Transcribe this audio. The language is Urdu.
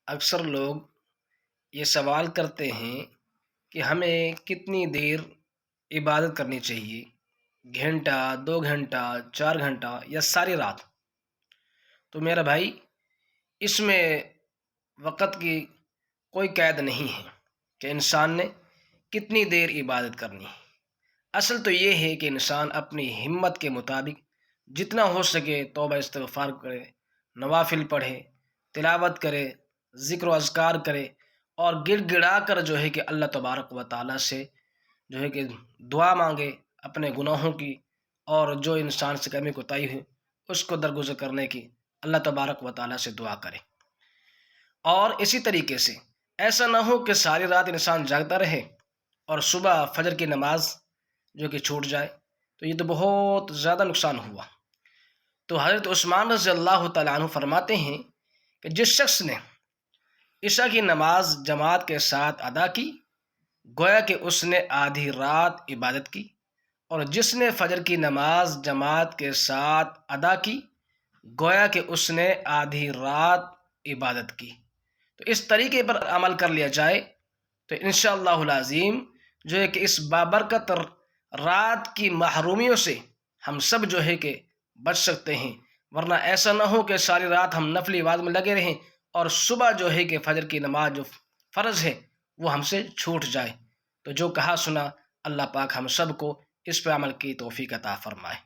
اکثر لوگ یہ سوال کرتے ہیں کہ ہمیں کتنی دیر عبادت کرنی چاہیے، گھنٹہ، 2 گھنٹہ، 4 گھنٹہ یا ساری رات؟ تو میرا بھائی، اس میں وقت کی کوئی قید نہیں ہے کہ انسان نے کتنی دیر عبادت کرنی ہے۔ اصل تو یہ ہے کہ انسان اپنی ہمت کے مطابق جتنا ہو سکے توبہ استغفار کرے، نوافل پڑھے، تلاوت کرے، ذکر و اذکار کرے اور گڑ گڑا کر جو ہے کہ اللہ تبارک و تعالیٰ سے جو ہے کہ دعا مانگے اپنے گناہوں کی، اور جو انسان سے کمی کوتاہی ہے اس کو درگزر کرنے کی اللہ تبارک و تعالیٰ سے دعا کرے۔ اور اسی طریقے سے ایسا نہ ہو کہ ساری رات انسان جاگتا رہے اور صبح فجر کی نماز جو کہ چھوٹ جائے، تو یہ تو بہت زیادہ نقصان ہوا۔ تو حضرت عثمان رضی اللہ تعالیٰ عنہ فرماتے ہیں کہ جس شخص نے عشاء کی نماز جماعت کے ساتھ ادا کی، گویا کہ اس نے آدھی رات عبادت کی، اور جس نے فجر کی نماز جماعت کے ساتھ ادا کی، گویا کہ اس نے آدھی رات عبادت کی۔ تو اس طریقے پر عمل کر لیا جائے تو انشاءاللہ العظیم جو ہے کہ اس بابرکت رات کی محرومیوں سے ہم سب جو ہے کہ بچ سکتے ہیں، ورنہ ایسا نہ ہو کہ ساری رات ہم نفلی عبادت میں لگے رہیں اور صبح جو ہے کہ فجر کی نماز جو فرض ہے وہ ہم سے چھوٹ جائے۔ تو جو کہا سنا، اللہ پاک ہم سب کو اس پہ عمل کی توفیق عطا فرمائے۔